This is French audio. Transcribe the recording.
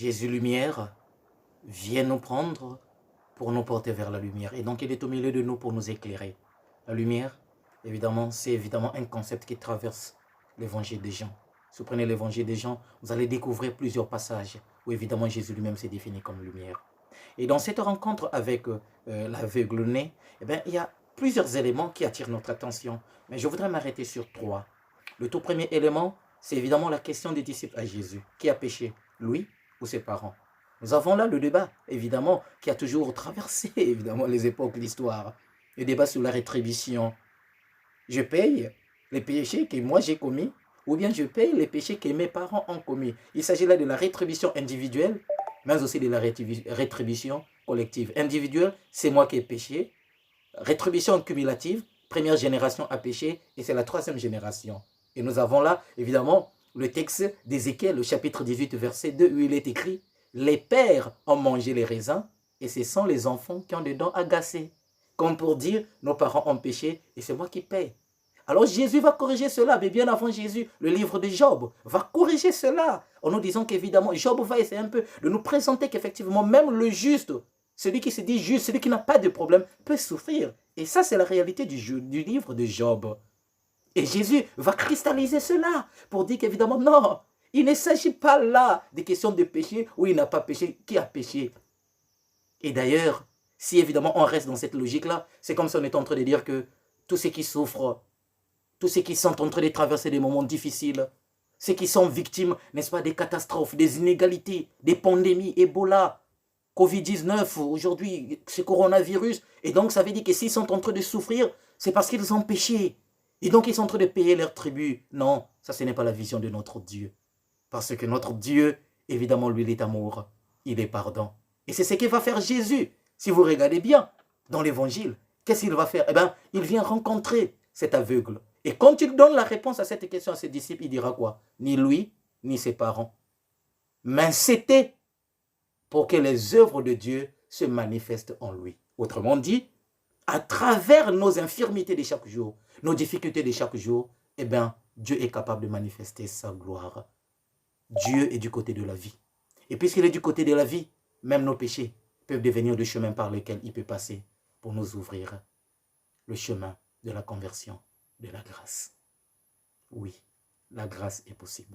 Jésus lumière vient nous prendre pour nous porter vers la lumière. Et donc, il est au milieu de nous pour nous éclairer. La lumière, évidemment, c'est évidemment un concept qui traverse l'évangile des Jean. Si vous prenez l'évangile des Jean, vous allez découvrir plusieurs passages où évidemment Jésus lui-même s'est défini comme lumière. Et dans cette rencontre avec l'aveugle-né, eh bien, il y a plusieurs éléments qui attirent notre attention. Mais je voudrais m'arrêter sur 3. Le tout premier élément, c'est évidemment la question des disciples à Jésus. Qui a péché, lui ou ses parents? Nous avons là le débat, évidemment, qui a toujours traversé, évidemment, les époques, l'histoire. Le débat sur la rétribution. Je paye les péchés que moi j'ai commis, ou bien je paye les péchés que mes parents ont commis. Il s'agit là de la rétribution individuelle, mais aussi de la rétribution collective. Individuelle, c'est moi qui ai péché. Rétribution cumulative, première génération a péché, et c'est la troisième génération. Et nous avons là, évidemment, le texte d'Ézéchiel, le chapitre 18, verset 2, où il est écrit « Les pères ont mangé les raisins, et ce sont les enfants qui ont des dents agacées. » Comme pour dire, nos parents ont péché, et c'est moi qui paye. Alors Jésus va corriger cela, mais bien avant Jésus, le livre de Job va corriger cela, en nous disant qu'évidemment, Job va essayer un peu de nous présenter qu'effectivement, même le juste, celui qui se dit juste, celui qui n'a pas de problème, peut souffrir. Et ça, c'est la réalité du livre de Job. Et Jésus va cristalliser cela pour dire qu'évidemment, non, il ne s'agit pas là des questions de péché où il n'a pas péché, qui a péché. Et d'ailleurs, si évidemment on reste dans cette logique-là, c'est comme si on était en train de dire que tous ceux qui souffrent, tous ceux qui sont en train de traverser des moments difficiles, ceux qui sont victimes, n'est-ce pas, des catastrophes, des inégalités, des pandémies, Ebola, Covid-19, aujourd'hui, ce coronavirus. Et donc, ça veut dire que s'ils sont en train de souffrir, c'est parce qu'ils ont péché. Et donc, ils sont en train de payer leur tribut. Non, ça, ce n'est pas la vision de notre Dieu. Parce que notre Dieu, évidemment, lui, il est amour. Il est pardon. Et c'est ce qu'il va faire Jésus. Si vous regardez bien dans l'évangile, qu'est-ce qu'il va faire? Eh bien, il vient rencontrer cet aveugle. Et quand il donne la réponse à cette question à ses disciples, il dira quoi? Ni lui, ni ses parents. Mais c'était pour que les œuvres de Dieu se manifestent en lui. Autrement dit, à travers nos infirmités de chaque jour, nos difficultés de chaque jour, eh bien, Dieu est capable de manifester sa gloire. Dieu est du côté de la vie. Et puisqu'il est du côté de la vie, même nos péchés peuvent devenir le chemin par lequel il peut passer pour nous ouvrir le chemin de la conversion, de la grâce. Oui, la grâce est possible.